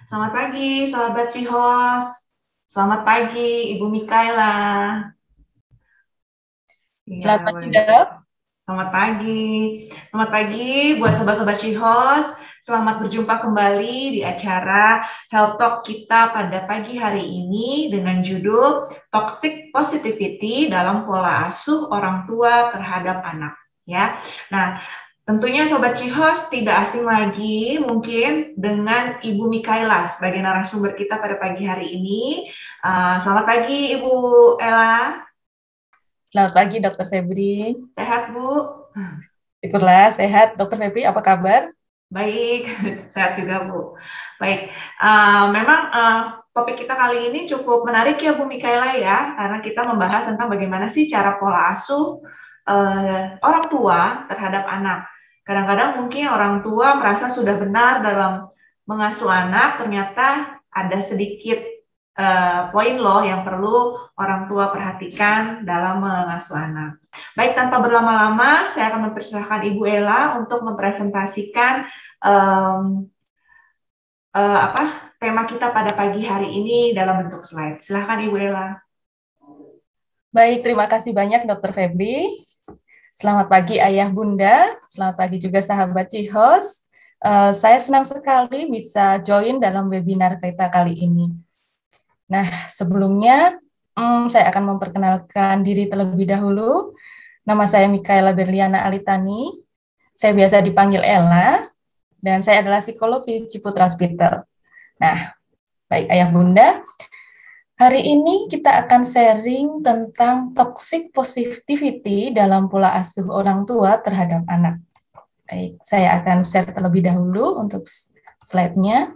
Selamat pagi, sahabat Cihos. Selamat pagi, Ibu Mikaela. Iya, Selamat pagi, boleh. Dok. Selamat pagi. Selamat pagi buat sobat-sobat Cihos. Selamat berjumpa kembali di acara Health Talk kita pada pagi hari ini dengan judul Toxic Positivity dalam pola asuh orang tua terhadap anak. Ya, nah tentunya Sobat Cihos tidak asing lagi mungkin dengan Ibu Mikaela sebagai narasumber kita pada pagi hari ini. Selamat pagi Ibu Ella, Selamat pagi, Dokter Febri. sehat Bu? Syukurlah sehat. Dokter Febri, apa kabar? Baik, sehat juga Bu. Baik, memang topik kita kali ini cukup menarik ya Bu Mikaela ya, karena kita membahas tentang bagaimana sih cara pola asuh orang tua terhadap anak. Kadang-kadang mungkin orang tua merasa sudah benar dalam mengasuh anak, ternyata ada sedikit poin loh yang perlu orang tua perhatikan dalam mengasuh anak. Baik, tanpa berlama-lama, saya akan mempersilahkan Ibu Ella untuk mempresentasikan um, tema kita pada pagi hari ini dalam bentuk slide. Silahkan Ibu Ella. Baik, terima kasih banyak, Dokter Febri. Selamat pagi, Ayah Bunda. Selamat pagi juga, sahabat Cihos. Saya senang sekali bisa join dalam webinar kita kali ini. Nah, sebelumnya saya akan memperkenalkan diri terlebih dahulu. Nama saya Mikaela Berliana Alitani. Saya biasa dipanggil Ella, dan saya adalah psikolog di Ciputra Hospital. Nah, baik Ayah Bunda, hari ini kita akan sharing tentang toxic positivity dalam pola asuh orang tua terhadap anak. Baik, saya akan share terlebih dahulu untuk slide-nya.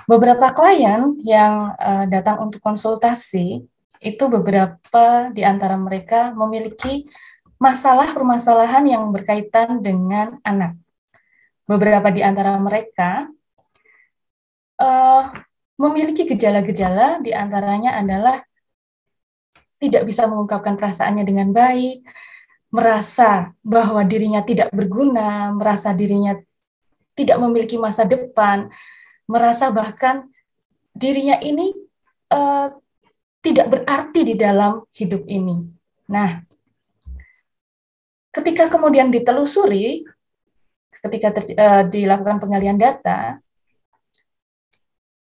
Beberapa klien yang datang untuk konsultasi, itu beberapa di antara mereka memiliki masalah permasalahan yang berkaitan dengan anak. Beberapa di antara mereka uh, memiliki gejala-gejala, di antaranya adalah tidak bisa mengungkapkan perasaannya dengan baik, merasa bahwa dirinya tidak berguna, merasa dirinya tidak memiliki masa depan, merasa bahkan dirinya ini uh, tidak berarti di dalam hidup ini. Nah, ketika kemudian ditelusuri, ketika dilakukan penggalian data,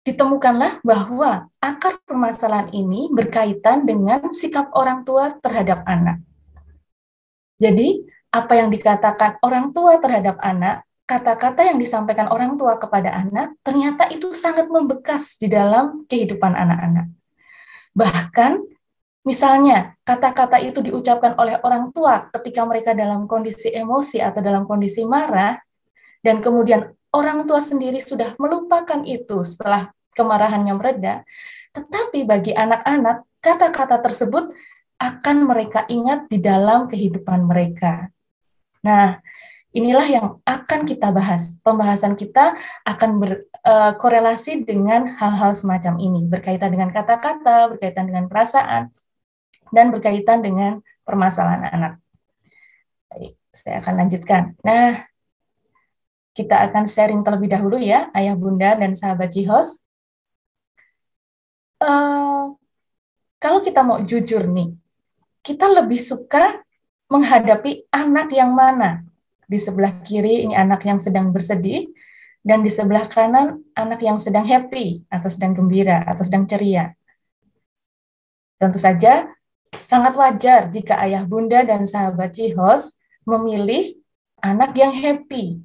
ditemukanlah bahwa akar permasalahan ini berkaitan dengan sikap orang tua terhadap anak. Jadi, apa yang dikatakan orang tua terhadap anak, kata-kata yang disampaikan orang tua kepada anak, ternyata itu sangat membekas di dalam kehidupan anak-anak. Bahkan, misalnya, kata-kata itu diucapkan oleh orang tua ketika mereka dalam kondisi emosi atau dalam kondisi marah, dan kemudian orang tua sendiri sudah melupakan itu setelah kemarahannya mereda, tetapi bagi anak-anak, kata-kata tersebut akan mereka ingat di dalam kehidupan mereka. Nah, inilah yang akan kita bahas. Pembahasan kita akan berkorelasi dengan hal-hal semacam ini, berkaitan dengan kata-kata, berkaitan dengan perasaan, dan berkaitan dengan permasalahan anak. Baik, saya akan lanjutkan. Nah, kita akan sharing terlebih dahulu ya, Ayah Bunda dan sahabat Jihos. Kalau kita mau jujur nih, kita lebih suka menghadapi anak yang mana? Di sebelah kiri ini anak yang sedang bersedih, dan di sebelah kanan anak yang sedang happy, atau sedang gembira, atau sedang ceria. Tentu saja, sangat wajar jika ayah bunda dan sahabat Cihos memilih anak yang happy.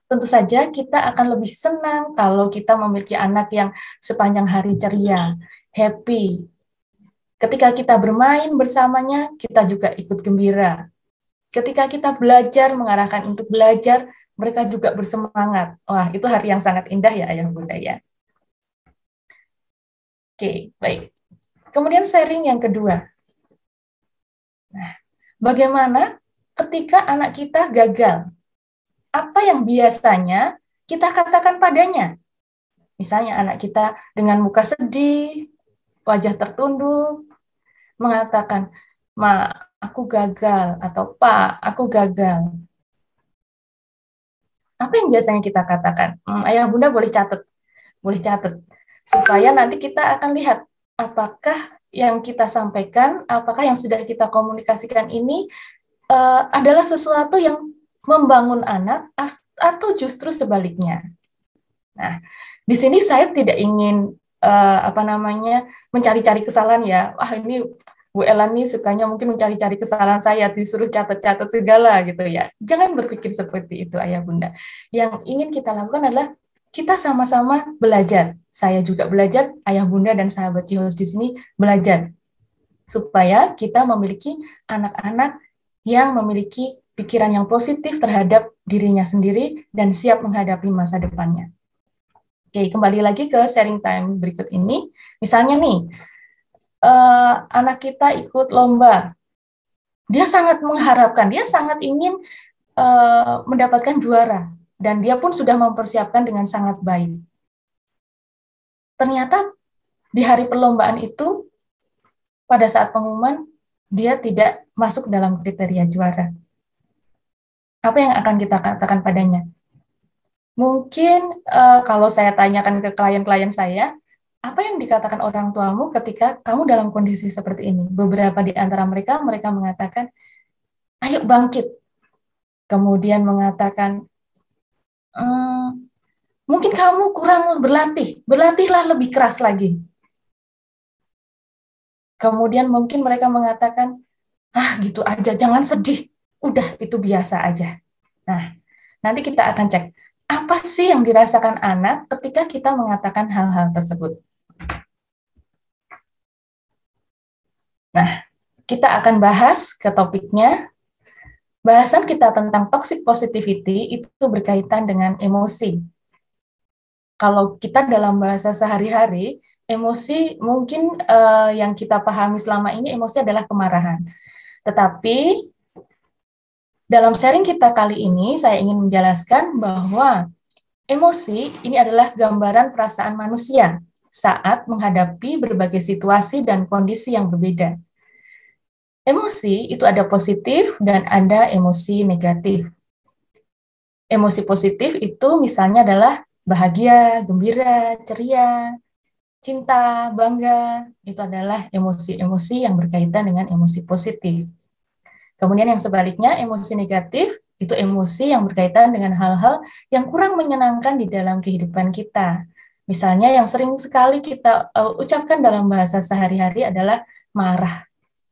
Tentu saja kita akan lebih senang kalau kita memiliki anak yang sepanjang hari ceria, happy. Ketika kita bermain bersamanya, kita juga ikut gembira. Ketika kita belajar, mengarahkan untuk belajar, mereka juga bersemangat. Wah, itu hari yang sangat indah ya, Ayah Bunda ya. Oke, baik. Kemudian sharing yang kedua. Nah, bagaimana ketika anak kita gagal? Apa yang biasanya kita katakan padanya? Misalnya anak kita dengan muka sedih, wajah tertunduk, mengatakan, "Ma, aku gagal," atau "Pa, aku gagal." Apa yang biasanya kita katakan? Ayah bunda boleh catat, supaya nanti kita akan lihat apakah yang kita sampaikan, apakah yang sudah kita komunikasikan ini adalah sesuatu yang membangun anak atau justru sebaliknya. Nah, di sini saya tidak ingin mencari-cari kesalahan ya. Ini Bu Ella nih sukanya mungkin mencari-cari kesalahan saya, disuruh catat-catat segala gitu ya. Jangan berpikir seperti itu Ayah Bunda. Yang ingin kita lakukan adalah kita sama-sama belajar. Saya juga belajar, Ayah Bunda dan sahabat Cihos di sini belajar. Supaya kita memiliki anak-anak yang memiliki pikiran yang positif terhadap dirinya sendiri dan siap menghadapi masa depannya. Oke, kembali lagi ke sharing time berikut ini. Misalnya nih, anak kita ikut lomba, dia sangat mengharapkan, dia sangat ingin mendapatkan juara, dan dia pun sudah mempersiapkan dengan sangat baik. Ternyata di hari perlombaan itu, pada saat pengumuman, dia tidak masuk dalam kriteria juara. Apa yang akan kita katakan padanya? Mungkin kalau saya tanyakan ke klien-klien saya, apa yang dikatakan orang tuamu ketika kamu dalam kondisi seperti ini? Beberapa di antara mereka mengatakan, ayo bangkit. Kemudian mengatakan, mungkin kamu kurang berlatih, berlatihlah lebih keras lagi. Kemudian mungkin mereka mengatakan, gitu aja, jangan sedih, udah itu biasa aja. Nah, nanti kita akan cek, apa sih yang dirasakan anak ketika kita mengatakan hal-hal tersebut. Nah, kita akan bahas ke topiknya. Bahasan kita tentang toxic positivity itu berkaitan dengan emosi. Kalau kita dalam bahasa sehari-hari, emosi mungkin yang kita pahami selama ini, emosi adalah kemarahan. Tetapi dalam sharing kita kali ini, saya ingin menjelaskan bahwa emosi ini adalah gambaran perasaan manusia saat menghadapi berbagai situasi dan kondisi yang berbeda. Emosi itu ada positif dan ada emosi negatif. Emosi positif itu misalnya adalah bahagia, gembira, ceria, cinta, bangga. Itu adalah emosi-emosi yang berkaitan dengan emosi positif. Kemudian yang sebaliknya, emosi negatif itu emosi yang berkaitan dengan hal-hal yang kurang menyenangkan di dalam kehidupan kita. Misalnya yang sering sekali kita ucapkan dalam bahasa sehari-hari adalah marah.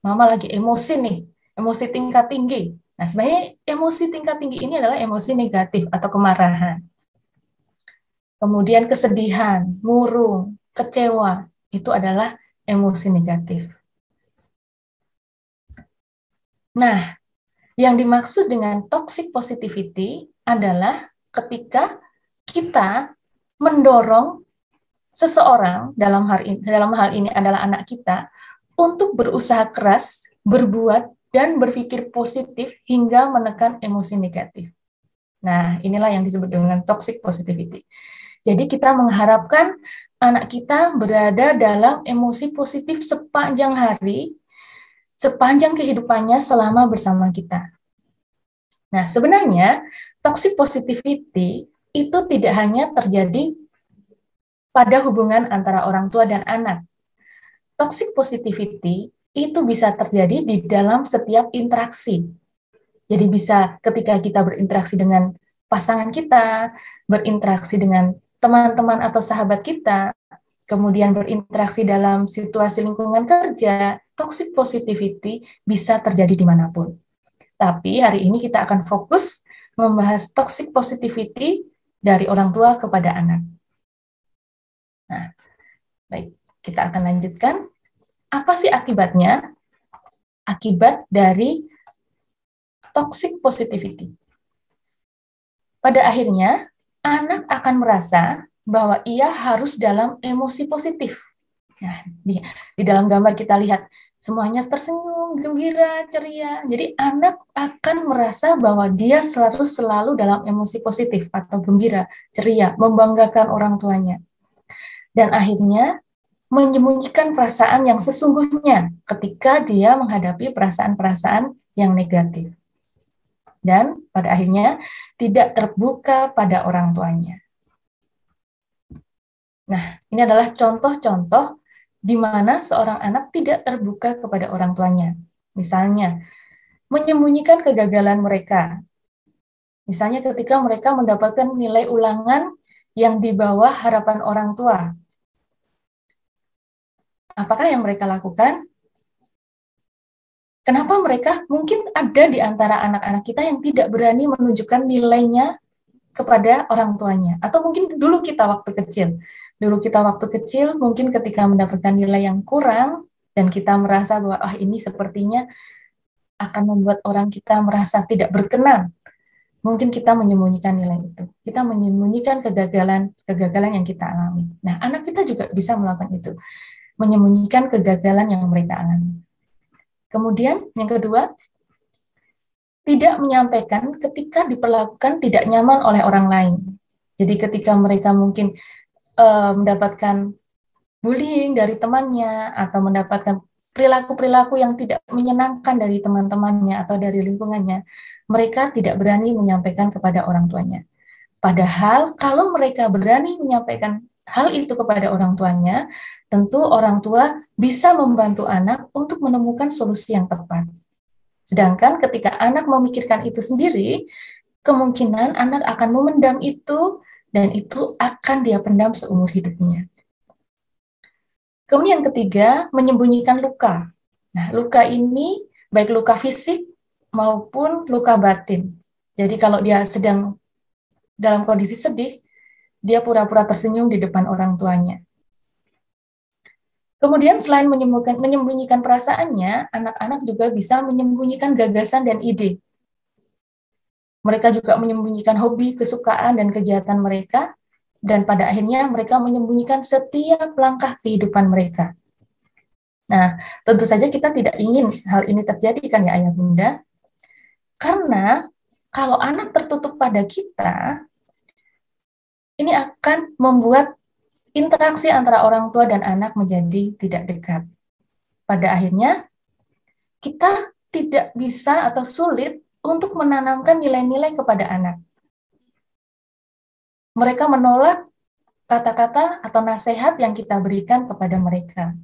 Mama lagi emosi nih, emosi tingkat tinggi. Nah, sebenarnya emosi tingkat tinggi ini adalah emosi negatif atau kemarahan. Kemudian kesedihan, murung, kecewa, itu adalah emosi negatif. Nah, yang dimaksud dengan toxic positivity adalah ketika kita mendorong seseorang, dalam hal ini adalah anak kita, untuk berusaha keras, berbuat, dan berpikir positif hingga menekan emosi negatif. Nah, inilah yang disebut dengan toxic positivity. Jadi kita mengharapkan anak kita berada dalam emosi positif sepanjang hari, sepanjang kehidupannya selama bersama kita. Nah, sebenarnya toxic positivity itu tidak hanya terjadi pada hubungan antara orang tua dan anak. Toxic positivity itu bisa terjadi di dalam setiap interaksi. Jadi bisa ketika kita berinteraksi dengan pasangan kita, berinteraksi dengan teman-teman atau sahabat kita, kemudian berinteraksi dalam situasi lingkungan kerja, toxic positivity bisa terjadi dimanapun. Tapi hari ini kita akan fokus membahas toxic positivity dari orang tua kepada anak. Nah, baik, kita akan lanjutkan. Apa sih akibatnya? Akibat dari toxic positivity. Pada akhirnya, anak akan merasa bahwa ia harus dalam emosi positif. Nah, di dalam gambar kita lihat, semuanya tersenyum, gembira, ceria. Jadi anak akan merasa bahwa dia selalu dalam emosi positif atau gembira, ceria, membanggakan orang tuanya. Dan akhirnya menyembunyikan perasaan yang sesungguhnya ketika dia menghadapi perasaan-perasaan yang negatif. dan pada akhirnya tidak terbuka pada orang tuanya. Nah, ini adalah contoh-contoh di mana seorang anak tidak terbuka kepada orang tuanya. Misalnya, menyembunyikan kegagalan mereka. Misalnya ketika mereka mendapatkan nilai ulangan yang di bawah harapan orang tua. Apakah yang mereka lakukan? Kenapa mereka mungkin ada di antara anak-anak kita yang tidak berani menunjukkan nilainya kepada orang tuanya? Atau mungkin dulu kita waktu kecil. Dulu kita waktu kecil mungkin ketika mendapatkan nilai yang kurang dan kita merasa bahwa ini sepertinya akan membuat orang kita merasa tidak berkenan. Mungkin kita menyembunyikan nilai itu. Kita menyembunyikan kegagalan yang kita alami. Nah, anak kita juga bisa melakukan itu. Menyembunyikan kegagalan yang mereka alami. Kemudian yang kedua, tidak menyampaikan ketika diperlakukan tidak nyaman oleh orang lain. Jadi ketika mereka mungkin mendapatkan bullying dari temannya atau mendapatkan perilaku-perilaku yang tidak menyenangkan dari teman-temannya atau dari lingkungannya, mereka tidak berani menyampaikan kepada orang tuanya. Padahal kalau mereka berani menyampaikan hal itu kepada orang tuanya, tentu orang tua bisa membantu anak untuk menemukan solusi yang tepat. Sedangkan ketika anak memikirkan itu sendiri, kemungkinan anak akan memendam itu dan itu akan dia pendam seumur hidupnya. Kemudian yang ketiga, menyembunyikan luka. Nah, luka ini baik luka fisik maupun luka batin. Jadi kalau dia sedang dalam kondisi sedih, dia pura-pura tersenyum di depan orang tuanya. Kemudian selain menyembunyikan perasaannya, anak-anak juga bisa menyembunyikan gagasan dan ide. Mereka juga menyembunyikan hobi, kesukaan, dan kegiatan mereka, dan pada akhirnya mereka menyembunyikan setiap langkah kehidupan mereka. Nah, tentu saja kita tidak ingin hal ini terjadi kan ya ayah bunda, karena kalau anak tertutup pada kita, ini akan membuat interaksi antara orang tua dan anak menjadi tidak dekat. Pada akhirnya, kita tidak bisa atau sulit untuk menanamkan nilai-nilai kepada anak. Mereka menolak kata-kata atau nasihat yang kita berikan kepada mereka.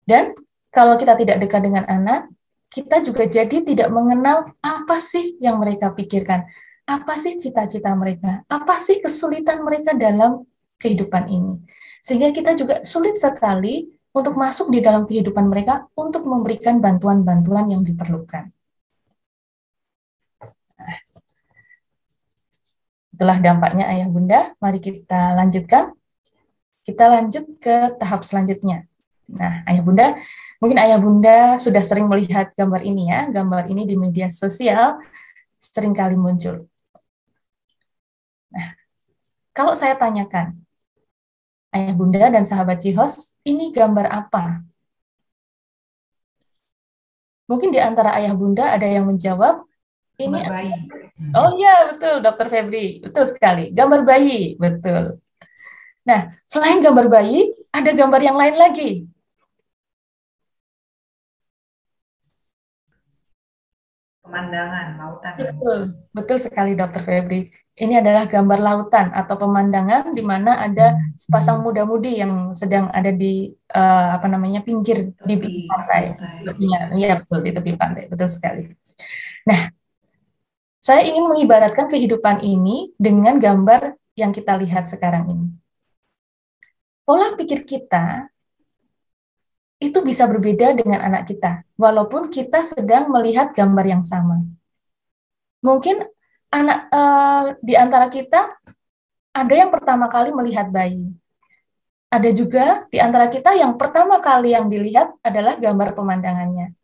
Dan kalau kita tidak dekat dengan anak, kita juga jadi tidak mengenal apa sih yang mereka pikirkan, apa sih cita-cita mereka, apa sih kesulitan mereka dalam kehidupan ini. Sehingga kita juga sulit sekali untuk masuk di dalam kehidupan mereka untuk memberikan bantuan-bantuan yang diperlukan. Itulah dampaknya ayah bunda. Mari kita lanjutkan. Kita lanjut ke tahap selanjutnya. Nah, ayah bunda, mungkin ayah bunda sudah sering melihat gambar ini ya. Gambar ini di media sosial sering kali muncul. Nah, kalau saya tanyakan, ayah bunda dan sahabat Cihos, ini gambar apa? Mungkin di antara ayah bunda ada yang menjawab, ini gambar bayi. Oh iya, betul, Dr. Febri. Betul sekali, gambar bayi, betul. Nah, selain gambar bayi, ada gambar yang lain lagi. Pemandangan, lautan. Betul sekali Dr. Febri. Ini adalah gambar lautan atau pemandangan di mana ada sepasang muda-mudi yang sedang ada di pinggir di pantai. Iya betul, di tepi pantai, betul sekali. Nah, saya ingin mengibaratkan kehidupan ini dengan gambar yang kita lihat sekarang ini. Pola pikir kita itu bisa berbeda dengan anak kita, walaupun kita sedang melihat gambar yang sama. Mungkin anak di antara kita ada yang pertama kali melihat bayi. Ada juga di antara kita yang pertama kali yang dilihat adalah gambar pemandangannya.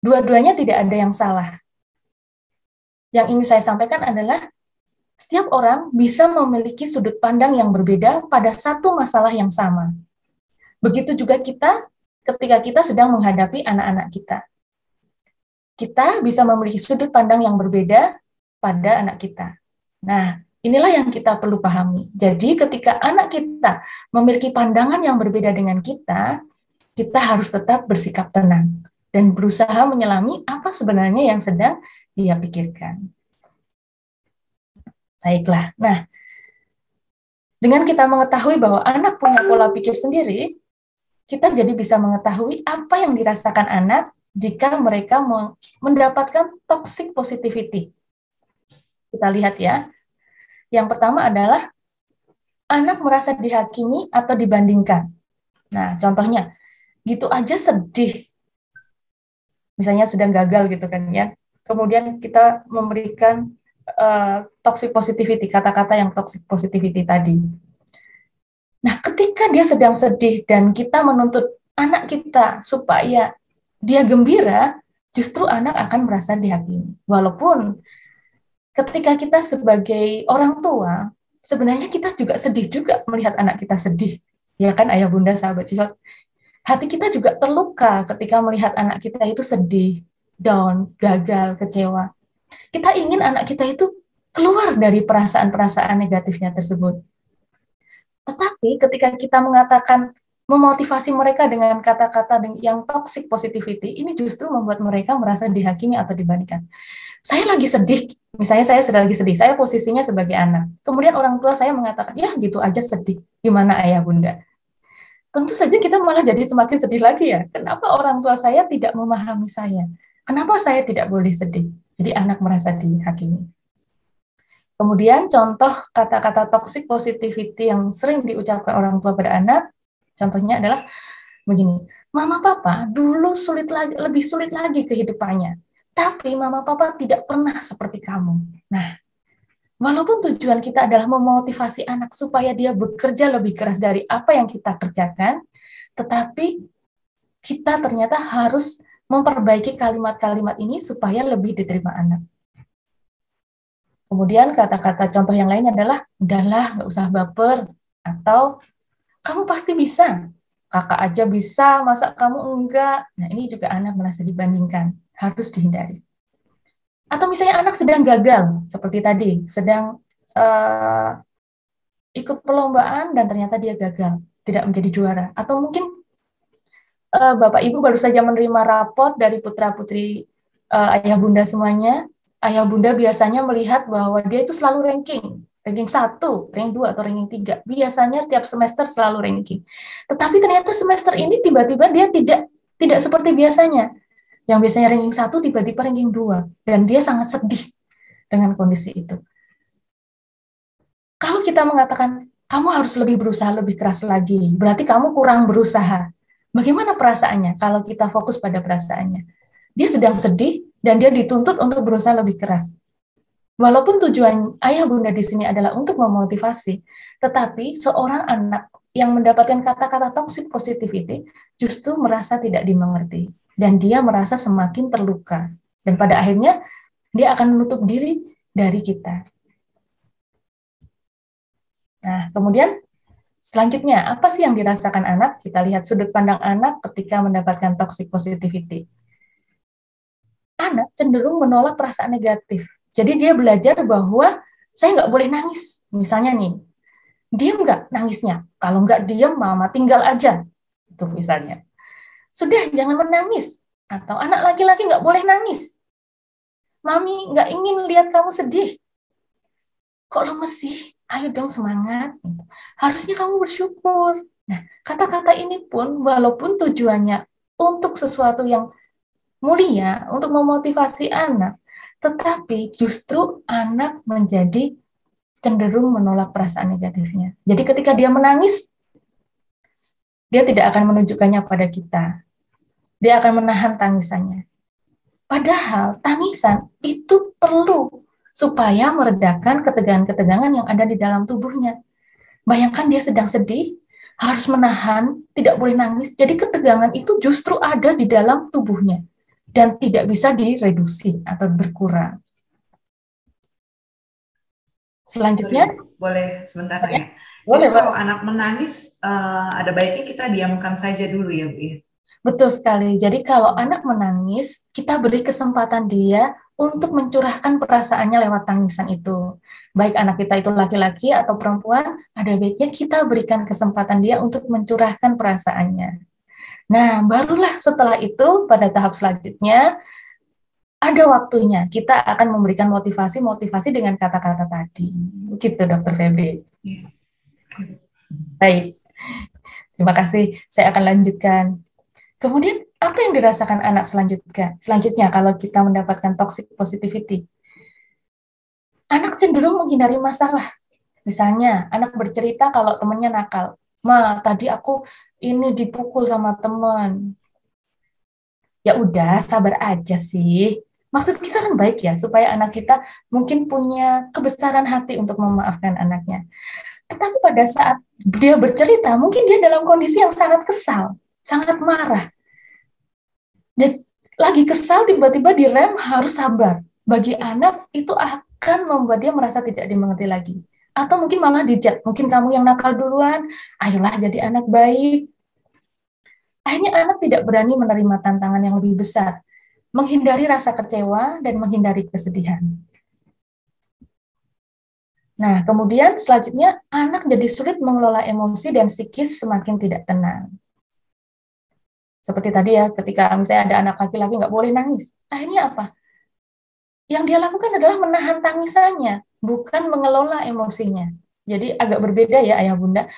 Dua-duanya tidak ada yang salah. Yang ingin saya sampaikan adalah setiap orang bisa memiliki sudut pandang yang berbeda pada satu masalah yang sama. Begitu juga kita ketika kita sedang menghadapi anak-anak kita. Kita bisa memiliki sudut pandang yang berbeda pada anak kita. Nah, inilah yang kita perlu pahami. Jadi ketika anak kita memiliki pandangan yang berbeda dengan kita harus tetap bersikap tenang. dan berusaha menyelami apa sebenarnya yang sedang dia pikirkan. Baiklah, nah dengan kita mengetahui bahwa anak punya pola pikir sendiri, kita jadi bisa mengetahui apa yang dirasakan anak jika mereka mendapatkan toxic positivity. Kita lihat ya, yang pertama adalah anak merasa dihakimi atau dibandingkan. Nah, contohnya, gitu aja sedih. Misalnya sedang gagal gitu kan ya. Kemudian kita memberikan toxic positivity, kata-kata yang toxic positivity tadi. Nah, ketika dia sedang sedih dan kita menuntut anak kita supaya dia gembira, justru anak akan merasa dihakimi. Walaupun ketika kita sebagai orang tua, sebenarnya kita juga sedih juga melihat anak kita sedih. Ya kan, ayah bunda sahabat Cihot. Hati kita juga terluka ketika melihat anak kita itu sedih, down, gagal, kecewa. Kita ingin anak kita itu keluar dari perasaan-perasaan negatifnya tersebut. Tetapi ketika kita mengatakan memotivasi mereka dengan kata-kata yang toxic positivity, ini justru membuat mereka merasa dihakimi atau dibandingkan. Saya lagi sedih, misalnya saya sedang lagi sedih, saya posisinya sebagai anak. Kemudian orang tua saya mengatakan, ya gitu aja sedih, gimana ayah bunda? Tentu saja kita malah jadi semakin sedih lagi ya. Kenapa orang tua saya tidak memahami saya? Kenapa saya tidak boleh sedih? Jadi anak merasa dihakimi. Kemudian contoh kata-kata toxic positivity yang sering diucapkan orang tua pada anak, contohnya adalah begini, Mama Papa dulu lebih sulit lagi kehidupannya, tapi Mama Papa tidak pernah seperti kamu. Nah, walaupun tujuan kita adalah memotivasi anak supaya dia bekerja lebih keras dari apa yang kita kerjakan, tetapi kita ternyata harus memperbaiki kalimat-kalimat ini supaya lebih diterima anak. Kemudian kata-kata contoh yang lain adalah, udahlah, nggak usah baper, atau kamu pasti bisa, kakak aja bisa, masa kamu enggak? Nah, ini juga anak merasa dibandingkan, harus dihindari. Atau misalnya anak sedang gagal, seperti tadi, sedang ikut perlombaan dan ternyata dia gagal, tidak menjadi juara. Atau mungkin Bapak Ibu baru saja menerima raport dari putra-putri ayah bunda semuanya. Ayah bunda biasanya melihat bahwa dia itu selalu ranking 1, ranking 2, atau ranking 3. Biasanya setiap semester selalu ranking. Tetapi ternyata semester ini tiba-tiba dia tidak seperti biasanya. Yang biasanya ranking 1 tiba-tiba ranking 2. Dan dia sangat sedih dengan kondisi itu. Kalau kita mengatakan, kamu harus lebih berusaha lebih keras lagi, berarti kamu kurang berusaha. Bagaimana perasaannya kalau kita fokus pada perasaannya? Dia sedang sedih dan dia dituntut untuk berusaha lebih keras. Walaupun tujuan ayah bunda di sini adalah untuk memotivasi, tetapi seorang anak yang mendapatkan kata-kata toxic positivity justru merasa tidak dimengerti dan dia merasa semakin terluka. Dan pada akhirnya dia akan menutup diri dari kita. Nah, kemudian selanjutnya, apa sih yang dirasakan anak? Kita lihat sudut pandang anak ketika mendapatkan toxic positivity. Anak cenderung menolak perasaan negatif. Jadi dia belajar bahwa saya nggak boleh nangis. Misalnya nih, diam nggak nangisnya? Kalau nggak diam, mama tinggal aja. Itu misalnya. Sudah, jangan menangis. Atau anak laki-laki nggak boleh nangis. Mami nggak ingin lihat kamu sedih. Kok lemes sih? Ayo dong semangat. Harusnya kamu bersyukur. Nah, kata-kata ini pun walaupun tujuannya untuk sesuatu yang mulia, untuk memotivasi anak, tetapi justru anak menjadi cenderung menolak perasaan negatifnya. Jadi ketika dia menangis, dia tidak akan menunjukkannya pada kita. Dia akan menahan tangisannya. Padahal tangisan itu perlu supaya meredakan ketegangan-ketegangan yang ada di dalam tubuhnya. Bayangkan dia sedang sedih, harus menahan, tidak boleh nangis. Jadi ketegangan itu justru ada di dalam tubuhnya dan tidak bisa direduksi atau berkurang. Selanjutnya, boleh sebentar ya. Boleh, jadi kalau anak menangis, ada baiknya kita diamkan saja dulu ya, Bu. Betul sekali. Jadi kalau anak menangis, kita beri kesempatan dia untuk mencurahkan perasaannya lewat tangisan itu. Baik anak kita itu laki-laki atau perempuan, ada baiknya kita berikan kesempatan dia untuk mencurahkan perasaannya. Nah, barulah setelah itu pada tahap selanjutnya ada waktunya kita akan memberikan motivasi dengan kata-kata tadi. Begitu, Dokter Feby. Baik, terima kasih. Saya akan lanjutkan. Kemudian, apa yang dirasakan anak selanjutnya kalau kita mendapatkan toxic positivity? Anak cenderung menghindari masalah. Misalnya, anak bercerita kalau temannya nakal. Ma, tadi aku ini dipukul sama teman. Ya udah, sabar aja sih. Maksud kita kan baik ya, supaya anak kita mungkin punya kebesaran hati untuk memaafkan anaknya. Tetapi pada saat dia bercerita, mungkin dia dalam kondisi yang sangat kesal, sangat marah. Dan lagi kesal, tiba-tiba direm harus sabar. Bagi anak, itu akan membuat dia merasa tidak dimengerti lagi. Atau mungkin malah dijat, mungkin kamu yang nakal duluan, ayolah jadi anak baik. Akhirnya anak tidak berani menerima tantangan yang lebih besar, menghindari rasa kecewa dan menghindari kesedihan. Nah, kemudian selanjutnya anak jadi sulit mengelola emosi dan psikis semakin tidak tenang. Seperti tadi ya, ketika misalnya ada anak laki-laki nggak boleh nangis. Akhirnya apa? Yang dia lakukan adalah menahan tangisannya, bukan mengelola emosinya. Jadi agak berbeda ya ayah bunda.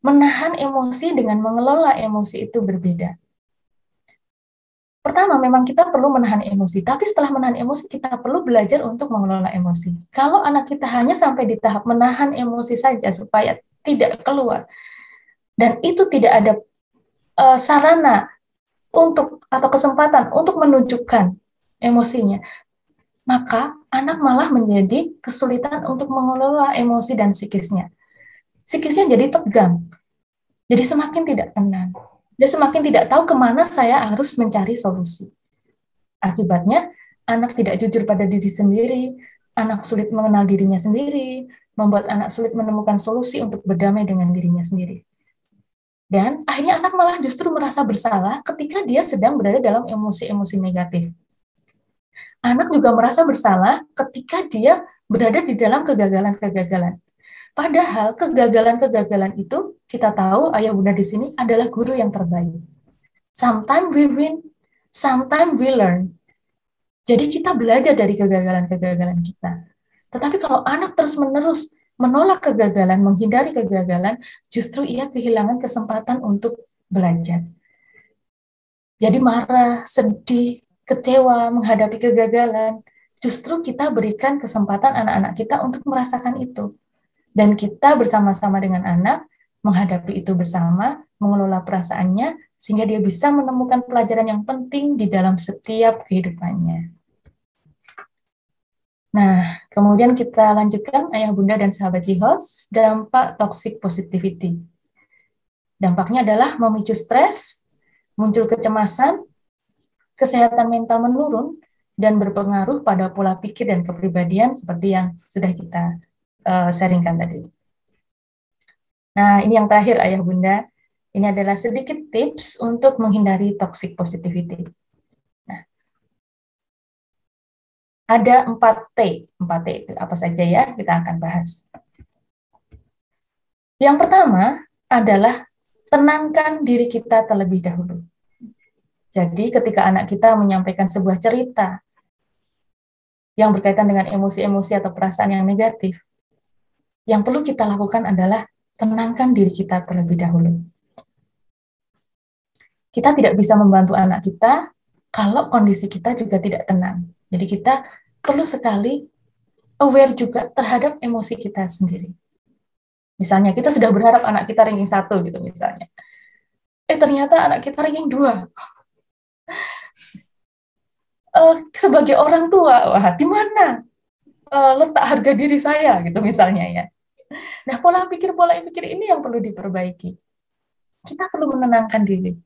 Menahan emosi dengan mengelola emosi itu berbeda. Pertama, memang kita perlu menahan emosi, tapi setelah menahan emosi, kita perlu belajar untuk mengelola emosi. Kalau anak kita hanya sampai di tahap menahan emosi saja supaya tidak keluar, dan itu tidak ada sarana untuk atau kesempatan untuk menunjukkan emosinya, maka anak malah menjadi kesulitan untuk mengelola emosi dan psikisnya. Psikisnya jadi tegang, jadi semakin tidak tenang. Dia semakin tidak tahu kemana saya harus mencari solusi. Akibatnya, anak tidak jujur pada diri sendiri, anak sulit mengenal dirinya sendiri, membuat anak sulit menemukan solusi untuk berdamai dengan dirinya sendiri. Dan akhirnya anak malah justru merasa bersalah ketika dia sedang berada dalam emosi-emosi negatif. Anak juga merasa bersalah ketika dia berada di dalam kegagalan-kegagalan. Padahal kegagalan-kegagalan itu kita tahu ayah bunda di sini adalah guru yang terbaik. Sometimes we win, sometimes we learn. Jadi kita belajar dari kegagalan-kegagalan kita. Tetapi kalau anak terus-menerus menolak kegagalan, menghindari kegagalan, justru ia kehilangan kesempatan untuk belajar. Jadi marah, sedih, kecewa menghadapi kegagalan, justru kita berikan kesempatan anak-anak kita untuk merasakan itu. Dan kita bersama-sama dengan anak menghadapi itu bersama, mengelola perasaannya, sehingga dia bisa menemukan pelajaran yang penting di dalam setiap kehidupannya. Nah, kemudian kita lanjutkan ayah bunda dan sahabat Jihos, dampak toxic positivity. Dampaknya adalah memicu stres, muncul kecemasan, kesehatan mental menurun, dan berpengaruh pada pola pikir dan kepribadian seperti yang sudah kita sharingkan tadi. Nah, ini yang terakhir ayah bunda. Ini adalah sedikit tips untuk menghindari toxic positivity. Nah, ada 4T. 4T itu apa saja ya? Kita akan bahas. Yang pertama adalah tenangkan diri kita terlebih dahulu. Jadi ketika anak kita menyampaikan sebuah cerita yang berkaitan dengan emosi-emosi atau perasaan yang negatif, yang perlu kita lakukan adalah tenangkan diri kita terlebih dahulu. Kita tidak bisa membantu anak kita kalau kondisi kita juga tidak tenang. Jadi kita perlu sekali aware juga terhadap emosi kita sendiri. Misalnya kita sudah berharap anak kita ranking 1 gitu misalnya. Ternyata anak kita ranking 2. Sebagai orang tua, wah di mana letak harga diri saya gitu misalnya ya. Nah, pola pikir ini yang perlu diperbaiki. Kita perlu menenangkan diri.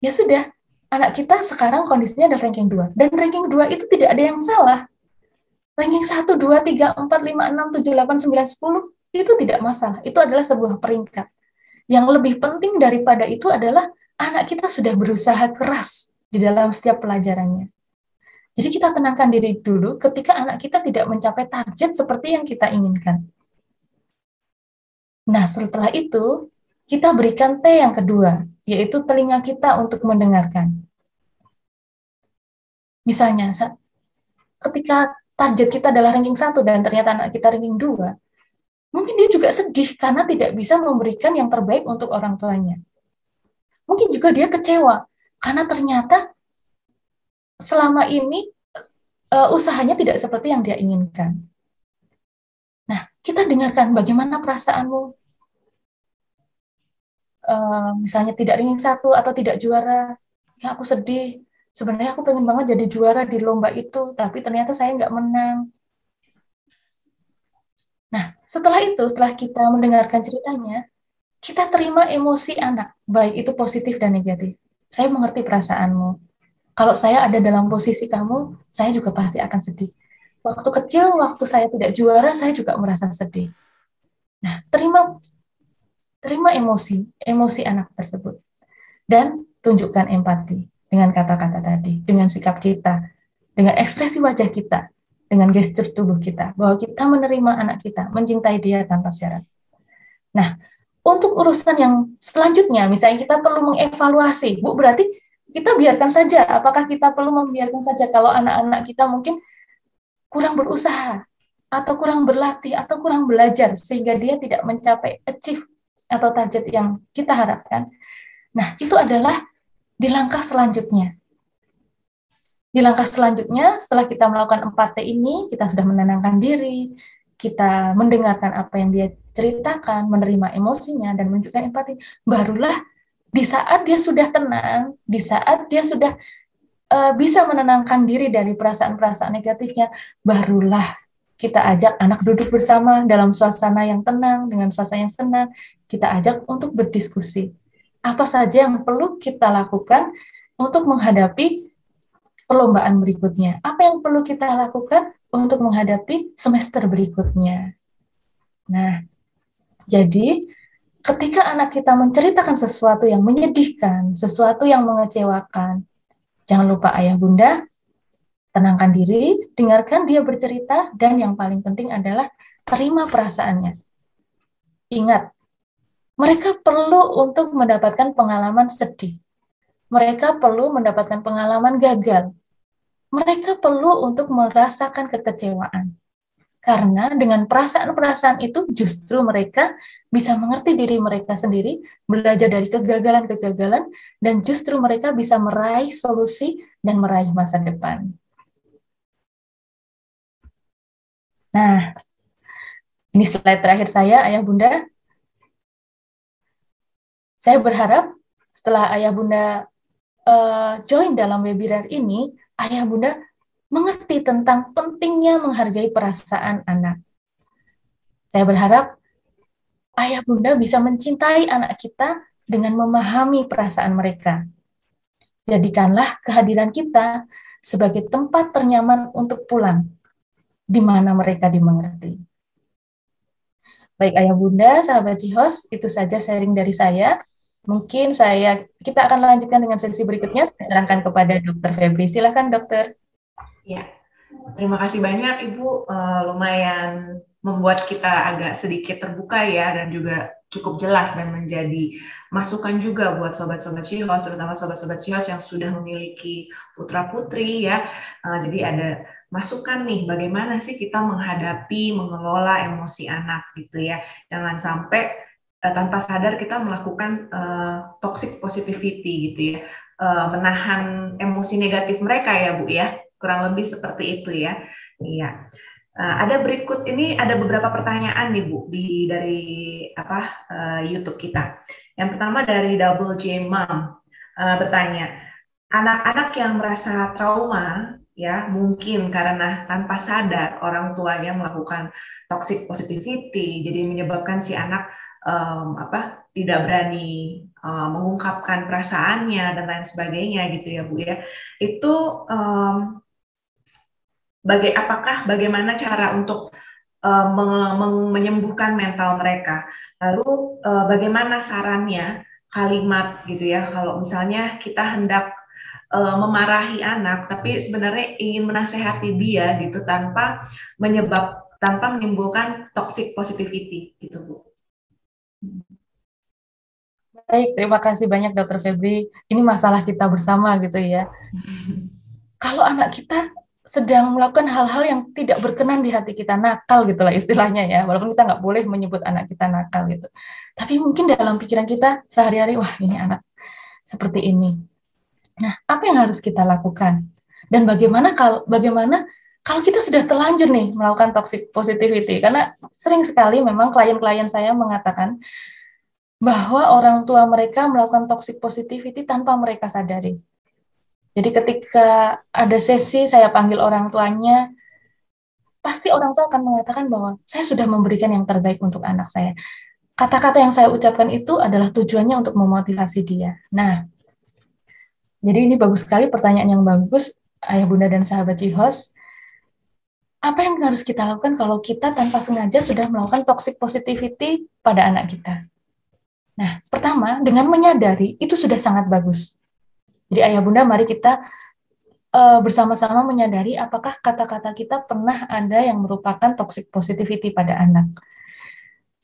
Ya sudah, anak kita sekarang kondisinya ada ranking 2. Dan ranking 2 itu tidak ada yang salah. Ranking 1, 2, 3, 4, 5, 6, 7, 8, 9, 10 itu tidak masalah. Itu adalah sebuah peringkat. Yang lebih penting daripada itu adalah anak kita sudah berusaha keras di dalam setiap pelajarannya. Jadi kita tenangkan diri dulu ketika anak kita tidak mencapai target seperti yang kita inginkan. Nah, setelah itu kita berikan T yang kedua, yaitu telinga kita untuk mendengarkan. Misalnya, ketika target kita adalah ranking 1 dan ternyata anak kita ranking 2, mungkin dia juga sedih karena tidak bisa memberikan yang terbaik untuk orang tuanya. Mungkin juga dia kecewa karena ternyata selama ini usahanya tidak seperti yang dia inginkan. Nah, kita dengarkan bagaimana perasaanmu. Misalnya tidak ranking 1 atau tidak juara, ya aku sedih. Sebenarnya aku pengen banget jadi juara di lomba itu, tapi ternyata saya nggak menang. Nah, setelah itu, setelah kita mendengarkan ceritanya, kita terima emosi anak, baik itu positif dan negatif. Saya mengerti perasaanmu. Kalau saya ada dalam posisi kamu, saya juga pasti akan sedih. Waktu kecil, waktu saya tidak juara, saya juga merasa sedih. Nah, terima emosi anak tersebut. Dan tunjukkan empati dengan kata-kata tadi, dengan sikap kita, dengan ekspresi wajah kita, dengan gestur tubuh kita, bahwa kita menerima anak kita, mencintai dia tanpa syarat. Nah, untuk urusan yang selanjutnya, misalnya kita perlu mengevaluasi, Bu, berarti kita biarkan saja, apakah kita perlu membiarkan saja kalau anak-anak kita mungkin kurang berusaha, atau kurang berlatih, atau kurang belajar, sehingga dia tidak mencapai achieve atau target yang kita harapkan. Nah, itu adalah di langkah selanjutnya. Di langkah selanjutnya, setelah kita melakukan 4T ini, kita sudah menenangkan diri, kita mendengarkan apa yang dia ceritakan, menerima emosinya, dan menunjukkan empati. Barulah di saat dia sudah tenang, di saat dia sudah bisa menenangkan diri dari perasaan-perasaan negatifnya, barulah kita ajak anak duduk bersama dalam suasana yang tenang, dengan suasana yang senang, kita ajak untuk berdiskusi. Apa saja yang perlu kita lakukan untuk menghadapi perlombaan berikutnya? Apa yang perlu kita lakukan untuk menghadapi semester berikutnya? Nah, jadi ketika anak kita menceritakan sesuatu yang menyedihkan, sesuatu yang mengecewakan, jangan lupa ayah bunda, tenangkan diri, dengarkan dia bercerita, dan yang paling penting adalah terima perasaannya. Ingat, mereka perlu untuk mendapatkan pengalaman sedih. Mereka perlu mendapatkan pengalaman gagal. Mereka perlu untuk merasakan kekecewaan. Karena dengan perasaan-perasaan itu justru mereka bisa mengerti diri mereka sendiri, belajar dari kegagalan-kegagalan, dan justru mereka bisa meraih solusi dan meraih masa depan. Nah, ini slide terakhir saya, Ayah Bunda. Saya berharap setelah Ayah Bunda join dalam webinar ini, Ayah Bunda mengerti tentang pentingnya menghargai perasaan anak. Saya berharap Ayah Bunda bisa mencintai anak kita dengan memahami perasaan mereka. Jadikanlah kehadiran kita sebagai tempat ternyaman untuk pulang, di mana mereka dimengerti. Baik Ayah Bunda, sahabat Cihos, itu saja sharing dari saya. Mungkin kita akan lanjutkan dengan sesi berikutnya. Saya serahkan kepada Dr. Febri. Silakan dokter. Ya, terima kasih banyak Ibu. Lumayan membuat kita agak sedikit terbuka ya, dan juga cukup jelas dan menjadi masukan juga buat sobat-sobat Cihos, terutama sobat-sobat Cihos yang sudah memiliki putra-putri ya. Jadi ada masukan nih, bagaimana sih kita menghadapi, mengelola emosi anak gitu ya. Jangan sampai tanpa sadar kita melakukan toxic positivity gitu ya. Menahan emosi negatif mereka ya Bu ya. Kurang lebih seperti itu ya. Iya. Ada berikut ini, ada beberapa pertanyaan nih Bu dari YouTube kita. Yang pertama dari Double J Mom bertanya, anak-anak yang merasa trauma ya mungkin karena tanpa sadar orang tuanya melakukan toxic positivity, jadi menyebabkan si anak tidak berani mengungkapkan perasaannya dan lain sebagainya gitu ya Bu ya. Itu bagaimana cara untuk menyembuhkan mental mereka. Lalu bagaimana sarannya kalimat gitu ya, kalau misalnya kita hendak memarahi anak, tapi sebenarnya ingin menasehati dia gitu tanpa menimbulkan toxic positivity gitu Bu. Baik, terima kasih banyak Dokter Febri. Ini masalah kita bersama gitu ya. Kalau anak kita sedang melakukan hal-hal yang tidak berkenan di hati kita, nakal gitulah istilahnya ya, walaupun kita nggak boleh menyebut anak kita nakal gitu. Tapi mungkin dalam pikiran kita sehari-hari, wah ini anak seperti ini. Nah, apa yang harus kita lakukan? Dan bagaimana kalau kita sudah terlanjur nih melakukan toxic positivity? Karena sering sekali memang klien-klien saya mengatakan bahwa orang tua mereka melakukan toxic positivity tanpa mereka sadari. Jadi ketika ada sesi saya panggil orang tuanya, pasti orang tua akan mengatakan bahwa saya sudah memberikan yang terbaik untuk anak saya. Kata-kata yang saya ucapkan itu adalah tujuannya untuk memotivasi dia. Nah, jadi ini bagus sekali, pertanyaan yang bagus, Ayah Bunda dan sahabat Jihos. Apa yang harus kita lakukan kalau kita tanpa sengaja sudah melakukan toxic positivity pada anak kita? Nah, pertama, dengan menyadari itu sudah sangat bagus. Jadi Ayah Bunda, mari kita bersama-sama menyadari apakah kata-kata kita pernah ada yang merupakan toxic positivity pada anak.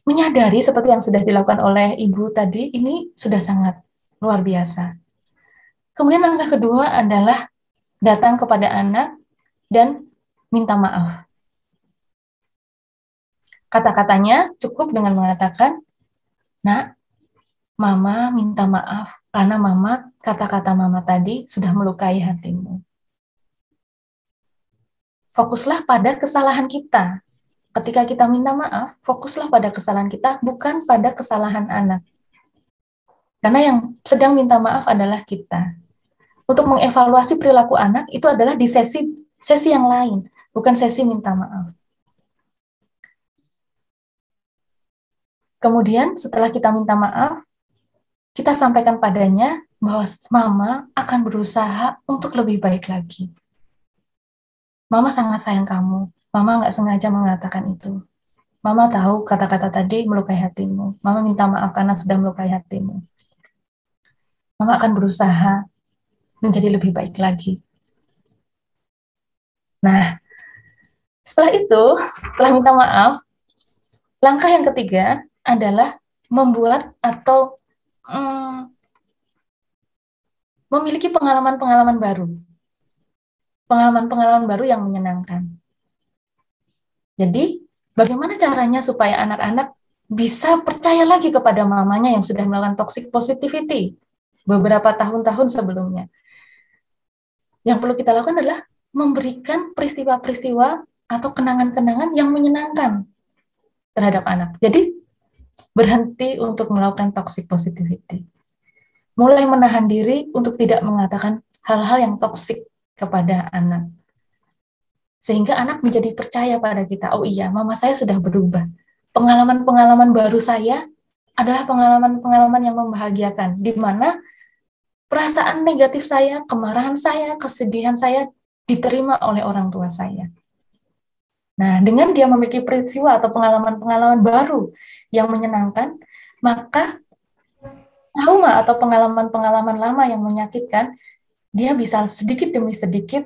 Menyadari seperti yang sudah dilakukan oleh Ibu tadi, ini sudah sangat luar biasa. Kemudian langkah kedua adalah datang kepada anak dan minta maaf. Kata-katanya cukup dengan mengatakan, "Nak, Mama minta maaf karena kata-kata Mama tadi sudah melukai hatimu." Fokuslah pada kesalahan kita. Ketika kita minta maaf, fokuslah pada kesalahan kita, bukan pada kesalahan anak. Karena yang sedang minta maaf adalah kita. Untuk mengevaluasi perilaku anak itu adalah di sesi yang lain, bukan sesi minta maaf. Kemudian setelah kita minta maaf, kita sampaikan padanya bahwa Mama akan berusaha untuk lebih baik lagi. Mama sangat sayang kamu. Mama nggak sengaja mengatakan itu. Mama tahu kata-kata tadi melukai hatimu. Mama minta maaf karena sudah melukai hatimu. Mama akan berusaha menjadi lebih baik lagi. Nah, setelah minta maaf, langkah yang ketiga adalah membuat atau memiliki pengalaman-pengalaman baru. Pengalaman-pengalaman baru yang menyenangkan. Jadi, bagaimana caranya supaya anak-anak bisa percaya lagi kepada mamanya yang sudah melakukan toxic positivity beberapa tahun-tahun sebelumnya? Yang perlu kita lakukan adalah memberikan peristiwa-peristiwa atau kenangan-kenangan yang menyenangkan terhadap anak. Jadi, berhenti untuk melakukan toxic positivity. Mulai menahan diri untuk tidak mengatakan hal-hal yang toksik kepada anak. Sehingga anak menjadi percaya pada kita, oh iya, mama saya sudah berubah. Pengalaman-pengalaman baru saya adalah pengalaman-pengalaman yang membahagiakan, di mana perasaan negatif saya, kemarahan saya, kesedihan saya diterima oleh orang tua saya. Nah, dengan dia memiliki peristiwa atau pengalaman-pengalaman baru yang menyenangkan, maka trauma atau pengalaman-pengalaman lama yang menyakitkan, dia bisa sedikit demi sedikit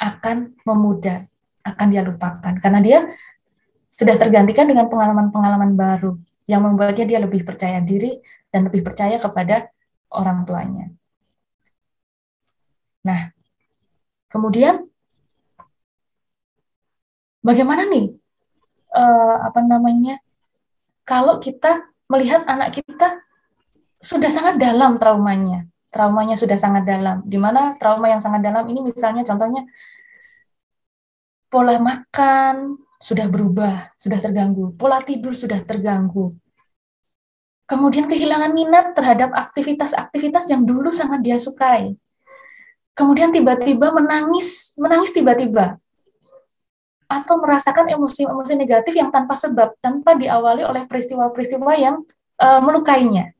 akan memudar, akan dia lupakan. Karena dia sudah tergantikan dengan pengalaman-pengalaman baru yang membuatnya dia lebih percaya diri dan lebih percaya kepada orang tuanya. Nah, kemudian bagaimana nih kalau kita melihat anak kita sudah sangat dalam traumanya sudah sangat dalam, di mana trauma yang sangat dalam ini misalnya contohnya pola makan sudah berubah, sudah terganggu, pola tidur sudah terganggu, kemudian kehilangan minat terhadap aktivitas-aktivitas yang dulu sangat dia sukai, kemudian tiba-tiba menangis tiba-tiba, atau merasakan emosi-emosi negatif yang tanpa sebab, tanpa diawali oleh peristiwa-peristiwa yang melukainya.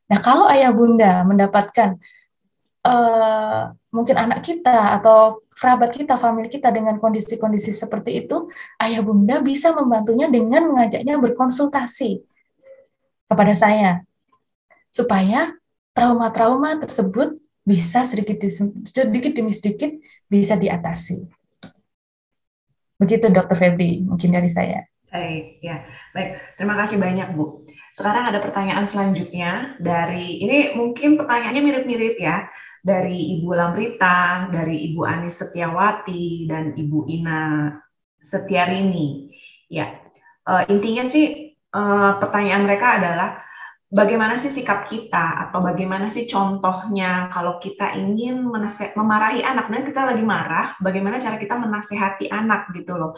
Nah, kalau ayah bunda mendapatkan mungkin anak kita atau kerabat kita, famili kita dengan kondisi-kondisi seperti itu, ayah bunda bisa membantunya dengan mengajaknya berkonsultasi kepada saya, supaya trauma-trauma tersebut bisa sedikit demi sedikit bisa diatasi. Begitu Dr. Febri, mungkin dari saya. Baik, ya. Baik, terima kasih banyak, Bu. Sekarang ada pertanyaan selanjutnya dari, ini mungkin pertanyaannya mirip-mirip ya, dari Ibu Lamrita, dari Ibu Anis Setiawati, dan Ibu Ina Setiarini. Ya, intinya sih pertanyaan mereka adalah bagaimana sih sikap kita atau bagaimana sih contohnya kalau kita ingin memarahi anak, dan kita lagi marah, bagaimana cara kita menasehati anak gitu loh.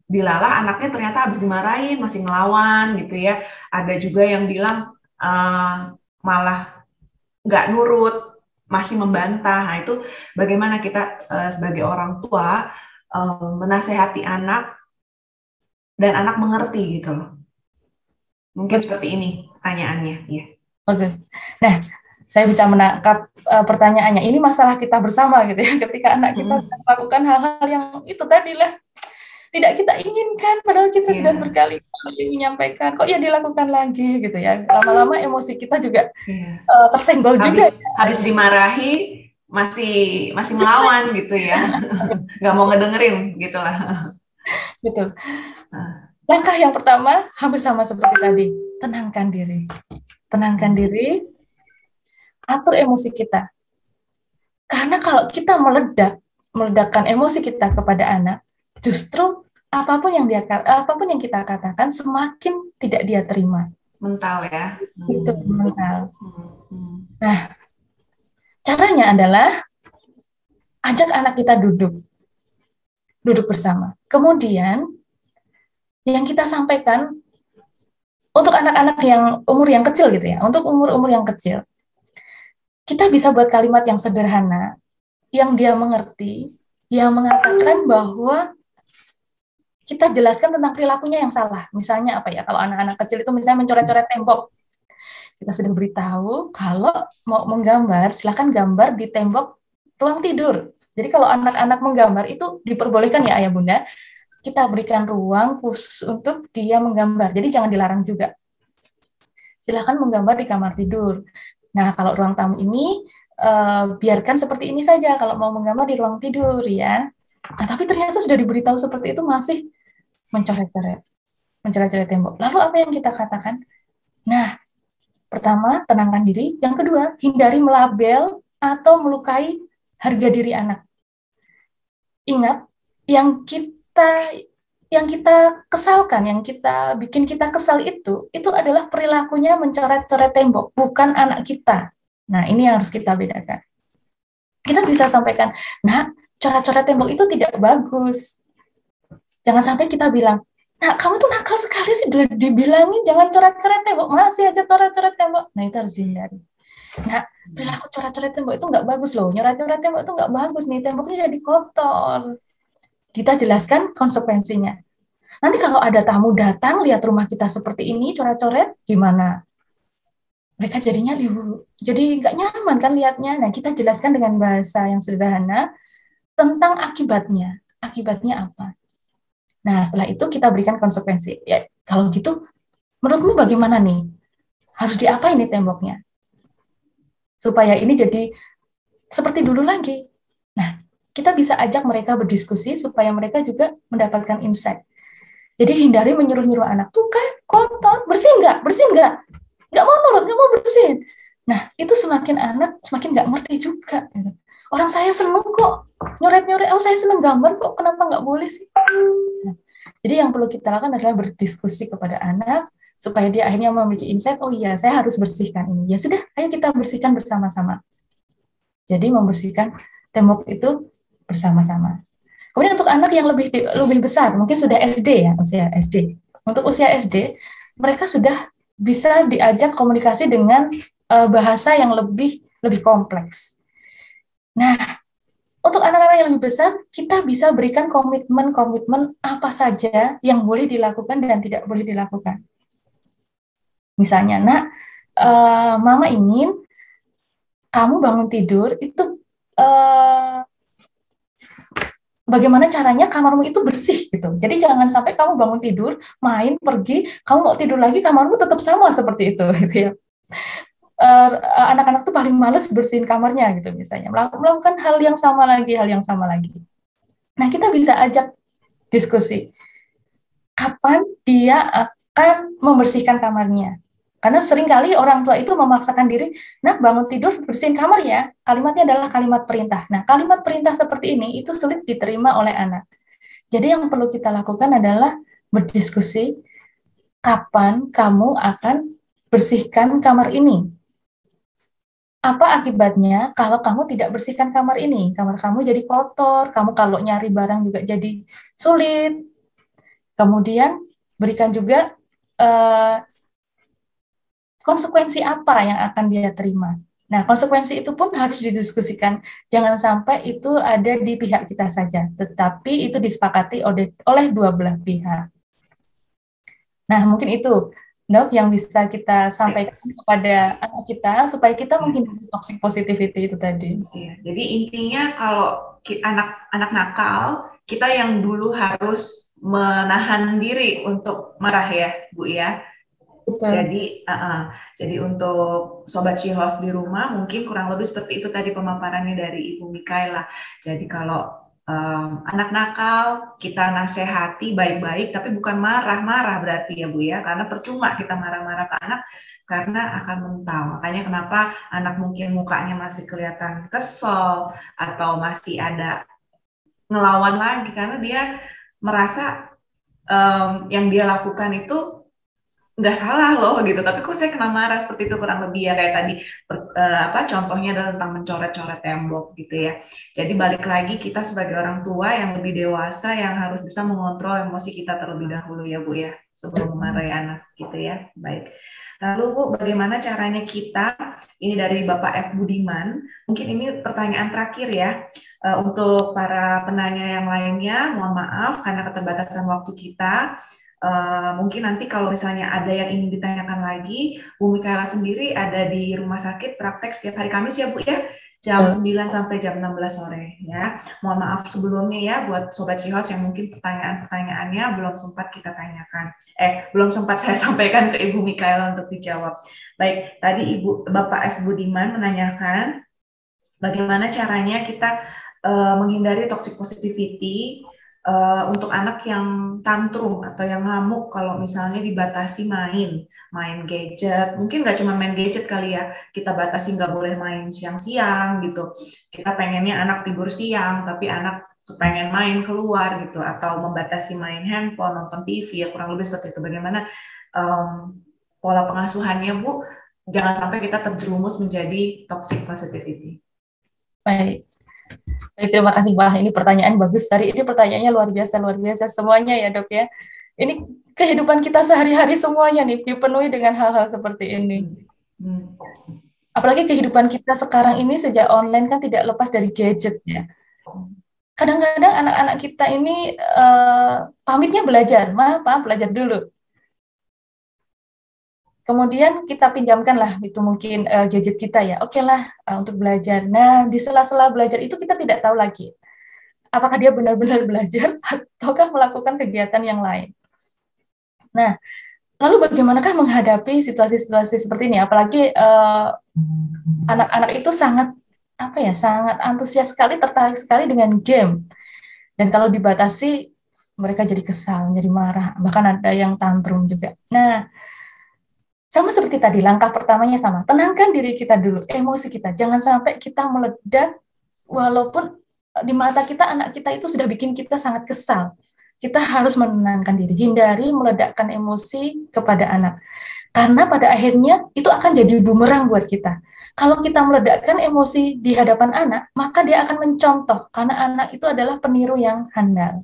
Bilalah anaknya ternyata habis dimarahin masih ngelawan gitu ya. Ada juga yang bilang malah nggak nurut, masih membantah. Nah itu bagaimana kita sebagai orang tua menasehati anak dan anak mengerti gitu loh. Mungkin seperti ini pertanyaannya. Ya. Oke. Nah, saya bisa menangkap pertanyaannya. Ini masalah kita bersama gitu ya. Ketika anak kita melakukan hal-hal yang itu tadi lah tidak kita inginkan, padahal kita sudah berkali-kali menyampaikan, kok ya dilakukan lagi gitu ya. Lama-lama emosi kita juga tersenggol juga. Habis dimarahi masih melawan gitu ya, nggak mau ngedengerin gitulah. Betul. Langkah yang pertama hampir sama seperti tadi, tenangkan diri. Tenangkan diri, atur emosi kita. Karena kalau kita meledakkan emosi kita kepada anak, justru apapun yang kita katakan semakin tidak dia terima. Mental ya. Itu mental. Nah, caranya adalah ajak anak kita duduk bersama. Kemudian yang kita sampaikan untuk anak-anak yang umur yang kecil gitu ya, untuk umur-umur yang kecil, kita bisa buat kalimat yang sederhana, yang dia mengerti, yang mengatakan bahwa kita jelaskan tentang perilakunya yang salah. Misalnya apa ya, kalau anak-anak kecil itu misalnya mencoret-coret tembok, kita sudah beritahu kalau mau menggambar, silakan gambar di tembok ruang tidur. Jadi kalau anak-anak menggambar itu diperbolehkan ya Ayah Bunda, kita berikan ruang khusus untuk dia menggambar. Jadi jangan dilarang juga. Silakan menggambar di kamar tidur. Nah, kalau ruang tamu ini biarkan seperti ini saja kalau mau menggambar di ruang tidur ya. Nah, tapi ternyata sudah diberitahu seperti itu masih mencoret-coret tembok. Lalu apa yang kita katakan? Nah, pertama, tenangkan diri. Yang kedua, hindari melabel atau melukai harga diri anak. Ingat, yang kita kesalkan, yang kita bikin kita kesal itu adalah perilakunya mencoret-coret tembok, bukan anak kita. Nah, ini yang harus kita bedakan. Kita bisa sampaikan, nah, coret-coret tembok itu tidak bagus. Jangan sampai kita bilang, nah, kamu tuh nakal sekali sih, dibilangin jangan coret-coret tembok, masih aja coret-coret tembok. Nah, itu harus dihindari. Nah, perilaku coret-coret tembok itu nggak bagus loh. Nyoret-nyoret tembok itu nggak bagus nih, temboknya jadi kotor. Kita jelaskan konsekuensinya. Nanti kalau ada tamu datang, lihat rumah kita seperti ini, coret-coret, gimana? Mereka jadinya jadi nggak nyaman kan lihatnya. Nah, kita jelaskan dengan bahasa yang sederhana tentang akibatnya. Akibatnya apa? Nah, setelah itu kita berikan konsekuensi. Ya, kalau gitu, menurutmu bagaimana nih? Harus diapain nih temboknya? Supaya ini jadi seperti dulu lagi. Nah, kita bisa ajak mereka berdiskusi supaya mereka juga mendapatkan insight. Jadi hindari menyuruh-nyuruh anak, tuh kan kotor, bersihin nggak? Nggak mau nurut, nggak mau bersihin. Nah, itu semakin anak, semakin nggak ngerti juga. Orang saya seneng kok, nyoret-nyoret, saya seneng gambar kok, kenapa nggak boleh sih? Nah, jadi yang perlu kita lakukan adalah berdiskusi kepada anak, supaya dia akhirnya memiliki insight, oh iya, saya harus bersihkan ini. Ya sudah, ayo kita bersihkan bersama-sama. Jadi membersihkan tembok itu bersama-sama. Kemudian untuk anak yang lebih besar, mungkin sudah SD ya, usia SD. Untuk usia SD, mereka sudah bisa diajak komunikasi dengan bahasa yang lebih kompleks. Nah, untuk anak-anak yang lebih besar, kita bisa berikan komitmen apa saja yang boleh dilakukan dan tidak boleh dilakukan. Misalnya, nak, mama ingin kamu bangun tidur itu bagaimana caranya kamarmu itu bersih gitu. Jadi jangan sampai kamu bangun tidur, main, pergi, kamu mau tidur lagi, kamarmu tetap sama seperti itu gitu ya. Anak-anak tuh paling males bersihin kamarnya gitu misalnya. Melakukan hal yang sama lagi. Nah, kita bisa ajak diskusi. kapan dia akan membersihkan kamarnya. Karena seringkali orang tua itu memaksakan diri, nak bangun tidur bersihin kamar ya. Kalimatnya adalah kalimat perintah. Nah, kalimat perintah seperti ini itu sulit diterima oleh anak. Jadi yang perlu kita lakukan adalah berdiskusi, kapan kamu akan bersihkan kamar ini? Apa akibatnya kalau kamu tidak bersihkan kamar ini? Kamar kamu jadi kotor, kamu kalau nyari barang juga jadi sulit. Kemudian berikan juga konsekuensi apa yang akan dia terima. Nah, konsekuensi itu pun harus didiskusikan. Jangan sampai itu ada di pihak kita saja, tetapi itu disepakati oleh dua belah pihak. Nah, mungkin itu, Dok, yang bisa kita sampaikan kepada anak kita supaya kita menghindari toxic positivity itu tadi. Ya, jadi intinya kalau anak nakal, kita yang dulu harus menahan diri untuk marah ya, Bu ya. Betul. Jadi untuk Sobat Cihos di rumah mungkin kurang lebih seperti itu tadi pemaparannya dari Ibu Mikaela. Jadi kalau anak nakal kita nasihati baik-baik, tapi bukan marah-marah berarti ya Bu ya, karena percuma kita marah-marah ke anak karena akan mental. Makanya kenapa anak mungkin mukanya masih kelihatan kesel atau masih ada ngelawan lagi karena dia merasa yang dia lakukan itu nggak salah loh gitu, tapi kok saya kena marah seperti itu, kurang lebih ya kayak tadi contohnya adalah tentang mencoret-coret tembok gitu ya. Jadi balik lagi kita sebagai orang tua yang lebih dewasa yang harus bisa mengontrol emosi kita terlebih dahulu ya Bu ya, sebelum memarahi anak gitu ya. Baik. Lalu Bu, bagaimana caranya kita, ini dari Bapak F. Budiman, mungkin ini pertanyaan terakhir ya, untuk para penanya yang lainnya, mohon maaf karena keterbatasan waktu kita. Mungkin nanti kalau misalnya ada yang ingin ditanyakan lagi, Bu Mikaela sendiri ada di rumah sakit praktek setiap hari Kamis ya Bu ya, jam 9 sampai jam 16 sore ya. Mohon maaf sebelumnya ya buat Sobat Cihos yang mungkin pertanyaan-pertanyaannya belum sempat kita tanyakan. Belum sempat saya sampaikan ke Ibu Mikaela untuk dijawab. Baik, tadi Bapak F. Budiman menanyakan bagaimana caranya kita menghindari toxic positivity untuk anak yang tantrum atau yang ngamuk kalau misalnya dibatasi main gadget. Mungkin nggak cuma main gadget kali ya, kita batasi nggak boleh main siang-siang gitu. Kita pengennya anak tidur siang, tapi anak pengen main keluar gitu, atau membatasi main handphone, nonton TV, ya kurang lebih seperti itu. Bagaimana pola pengasuhannya Bu? Jangan sampai kita terjerumus menjadi toxic positivity. Baik. Terima kasih, Mbak. Ini pertanyaan bagus. Hari ini pertanyaannya luar biasa semuanya ya, Dok ya. Ini kehidupan kita sehari-hari semuanya nih dipenuhi dengan hal-hal seperti ini. Apalagi kehidupan kita sekarang ini sejak online kan tidak lepas dari gadget ya. Kadang-kadang anak-anak kita ini pamitnya belajar, Pak, belajar dulu. Kemudian kita pinjamkan lah itu mungkin gadget kita ya, oke lah untuk belajar. Nah, di sela-sela belajar itu kita tidak tahu lagi apakah dia benar-benar belajar ataukah melakukan kegiatan yang lain. Nah, lalu bagaimanakah menghadapi situasi-situasi seperti ini? Apalagi anak-anak itu sangat sangat antusias sekali, tertarik sekali dengan game. Dan kalau dibatasi, mereka jadi kesal, jadi marah, bahkan ada yang tantrum juga. Nah, sama seperti tadi, langkah pertamanya sama. Tenangkan diri kita dulu, emosi kita. Jangan sampai kita meledak, walaupun di mata kita, anak kita itu sudah bikin kita sangat kesal. Kita harus menenangkan diri, hindari meledakkan emosi kepada anak. Karena pada akhirnya itu akan jadi bumerang buat kita. Kalau kita meledakkan emosi di hadapan anak, maka dia akan mencontoh, karena anak itu adalah peniru yang handal.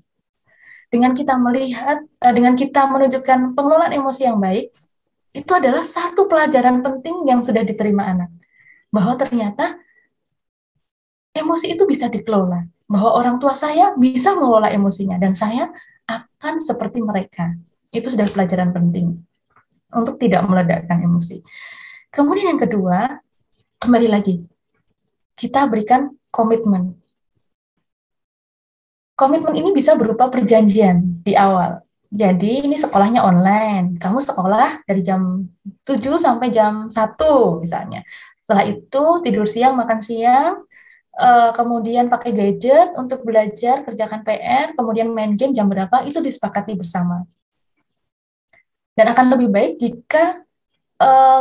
Dengan kita melihat, dengan kita menunjukkan pengelolaan emosi yang baik, itu adalah satu pelajaran penting yang sudah diterima anak. Bahwa ternyata emosi itu bisa dikelola. Bahwa orang tua saya bisa mengelola emosinya, dan saya akan seperti mereka. Itu sudah pelajaran penting untuk tidak meledakkan emosi. Kemudian yang kedua, kembali lagi, kita berikan komitmen. Komitmen ini bisa berupa perjanjian di awal. Jadi ini sekolahnya online, kamu sekolah dari jam 7 sampai jam 1 misalnya. Setelah itu tidur siang, makan siang, kemudian pakai gadget untuk belajar, kerjakan PR, kemudian main game jam berapa, itu disepakati bersama. Dan akan lebih baik jika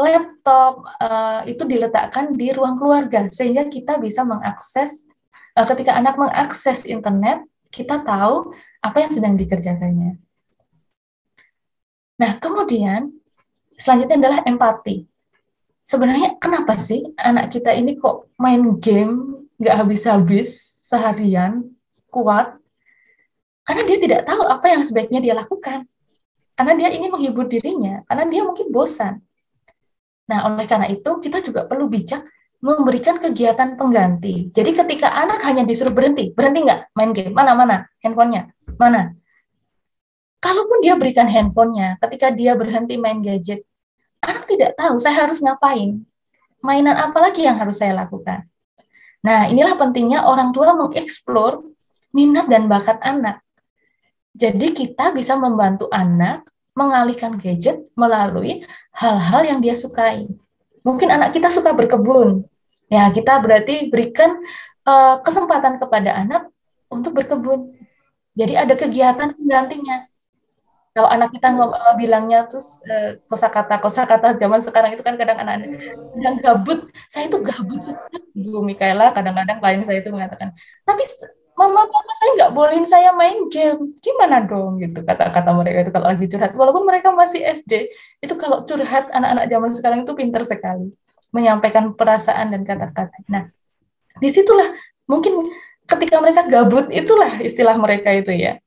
laptop itu diletakkan di ruang keluarga, sehingga kita bisa mengakses, ketika anak mengakses internet, kita tahu apa yang sedang dikerjakannya. Nah, kemudian selanjutnya adalah empati. Sebenarnya kenapa sih anak kita ini kok main game nggak habis-habis seharian, kuat? Karena dia tidak tahu apa yang sebaiknya dia lakukan. Karena dia ingin menghibur dirinya, karena dia mungkin bosan. Nah, oleh karena itu, kita juga perlu bijak memberikan kegiatan pengganti. Jadi ketika anak hanya disuruh berhenti nggak main game? Mana? Handphonenya? Mana? Kalaupun dia berikan handphonenya, ketika dia berhenti main gadget, anak tidak tahu saya harus ngapain. Mainan apa lagi yang harus saya lakukan? Nah, inilah pentingnya orang tua mengeksplor minat dan bakat anak. Jadi kita bisa membantu anak mengalihkan gadget melalui hal-hal yang dia sukai. Mungkin anak kita suka berkebun, ya kita berarti berikan kesempatan kepada anak untuk berkebun. Jadi ada kegiatan penggantinya. Kalau anak kita bilangnya terus kosakata zaman sekarang itu kan kadang anak-anak yang gabut, saya itu gabut, Bu Mikaela, kadang-kadang klien saya itu mengatakan, tapi mama papa saya nggak bolehin saya main game, gimana dong gitu kata-kata mereka itu kalau lagi curhat, walaupun mereka masih SD, itu kalau curhat anak-anak zaman sekarang itu pintar sekali menyampaikan perasaan dan kata-kata. Nah, disitulah mungkin ketika mereka gabut itulah istilah mereka itu ya.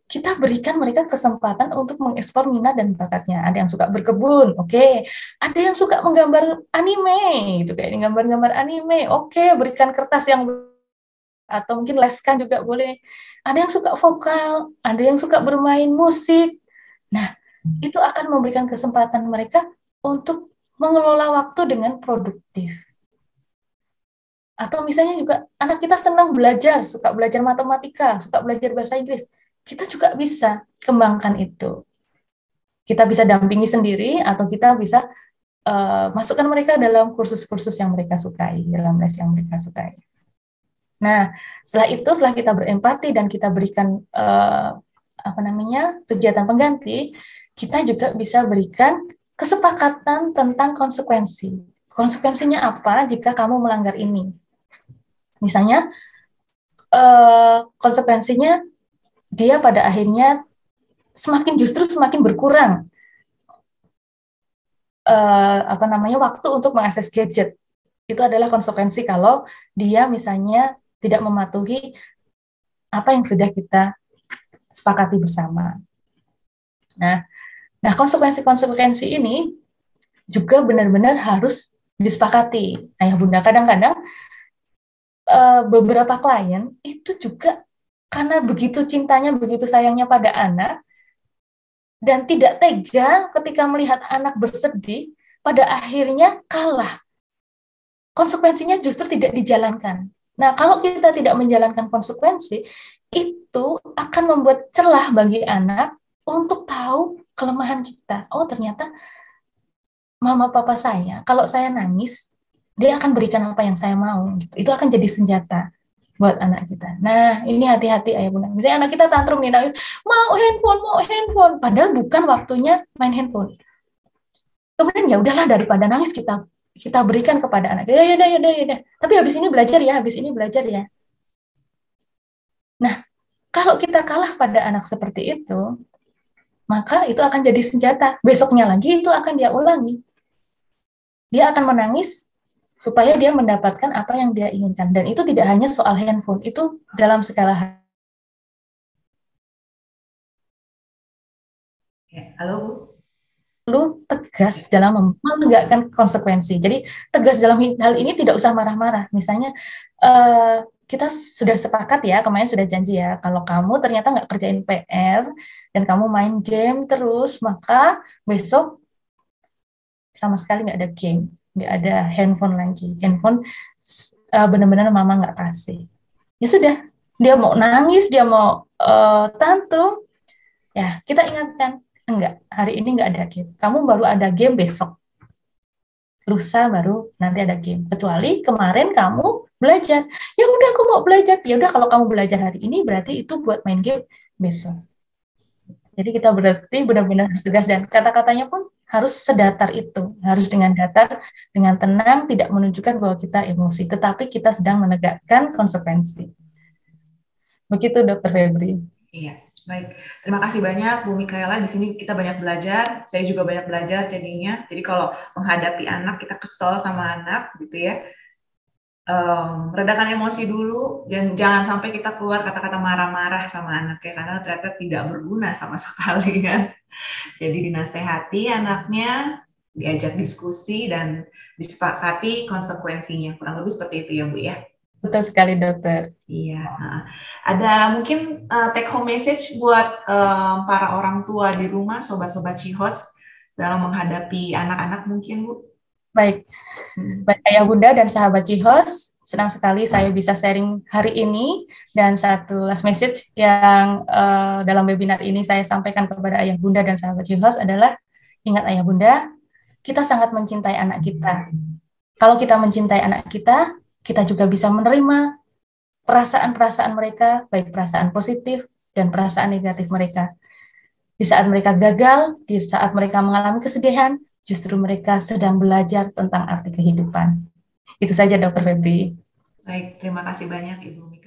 Kita berikan mereka kesempatan untuk mengeksplor minat dan bakatnya. Ada yang suka berkebun, oke. Ada yang suka menggambar anime, gitu kayak gambar-gambar anime, oke. Berikan kertas yang atau mungkin leskan juga boleh. Ada yang suka vokal, ada yang suka bermain musik. Nah, itu akan memberikan kesempatan mereka untuk mengelola waktu dengan produktif. Atau misalnya juga anak kita senang belajar, suka belajar matematika, suka belajar bahasa Inggris, kita juga bisa kembangkan itu. Kita bisa dampingi sendiri atau kita bisa masukkan mereka dalam kursus-kursus yang mereka sukai, dalam les yang mereka sukai. Nah, setelah kita berempati dan kita berikan kegiatan pengganti, kita juga bisa berikan kesepakatan tentang konsekuensi. Konsekuensinya apa jika kamu melanggar ini? Misalnya, konsekuensinya dia pada akhirnya justru semakin berkurang waktu untuk mengakses gadget. Itu adalah konsekuensi kalau dia misalnya tidak mematuhi apa yang sudah kita sepakati bersama. Nah, konsekuensi-konsekuensi ini juga benar-benar harus disepakati. Ayah bunda, kadang-kadang beberapa klien itu juga karena begitu cintanya, begitu sayangnya pada anak, dan tidak tega ketika melihat anak bersedih, pada akhirnya kalah. Konsekuensinya justru tidak dijalankan. Nah, kalau kita tidak menjalankan konsekuensi, itu akan membuat celah bagi anak untuk tahu kelemahan kita. Oh, ternyata mama papa saya, kalau saya nangis, dia akan berikan apa yang saya mau. Itu akan jadi senjata buat anak kita. Nah, ini hati-hati ayah bunda. Misalnya anak kita tantrum nih, nangis, mau handphone. Padahal bukan waktunya main handphone. Kemudian ya udahlah, daripada nangis kita berikan kepada anak. Ya udah. Tapi habis ini belajar ya. Nah, kalau kita kalah pada anak seperti itu, maka itu akan jadi senjata. Besoknya lagi itu akan dia ulangi. Dia akan menangis supaya dia mendapatkan apa yang dia inginkan. Dan itu tidak hanya soal handphone, itu dalam segala hal. Halo, Bu. Lu tegas dalam menegakkan konsekuensi. Jadi tegas dalam hal ini tidak usah marah-marah. Misalnya kita sudah sepakat ya, kemarin sudah janji ya, kalau kamu ternyata nggak kerjain PR dan kamu main game terus, maka besok sama sekali nggak ada game, nggak ada handphone lagi. Handphone benar-benar mama nggak kasih. Ya sudah, dia mau nangis, dia mau tantrum, ya kita ingatkan, enggak, hari ini enggak ada game. Kamu baru ada game besok. Lusa baru nanti ada game. Kecuali kemarin kamu belajar. Ya udah aku mau belajar. Ya udah kalau kamu belajar hari ini berarti itu buat main game besok. Jadi kita berarti benar-benar harus tegas dan kata-katanya pun harus sedatar itu, harus dengan datar, dengan tenang, tidak menunjukkan bahwa kita emosi, tetapi kita sedang menegakkan konsekuensi. Begitu, Dokter Febri. Iya, baik. Terima kasih banyak Bu Mikaela. Di sini kita banyak belajar. Saya juga banyak belajar jadinya. Jadi kalau menghadapi anak, kita kesel sama anak, gitu ya. Redakan emosi dulu dan jangan sampai kita keluar kata-kata marah-marah sama anak ya, karena ternyata tidak berguna sama sekali kan. Jadi dinasehati anaknya, diajak diskusi dan disepakati konsekuensinya. Kurang lebih seperti itu ya Bu ya. Betul sekali, Dokter. Iya. Ada mungkin take home message buat para orang tua di rumah, sobat-sobat Cihos dalam menghadapi anak-anak mungkin Bu. Baik. Baik, Ayah Bunda dan sahabat Cihos, senang sekali saya bisa sharing hari ini, dan satu last message yang dalam webinar ini saya sampaikan kepada Ayah Bunda dan sahabat Cihos adalah, ingat Ayah Bunda, kita sangat mencintai anak kita. Kalau kita mencintai anak kita juga bisa menerima perasaan-perasaan mereka, baik perasaan positif dan perasaan negatif mereka. Di saat mereka gagal, di saat mereka mengalami kesedihan, justru mereka sedang belajar tentang arti kehidupan. Itu saja, Dokter Febri. Baik, terima kasih banyak Ibu Mika.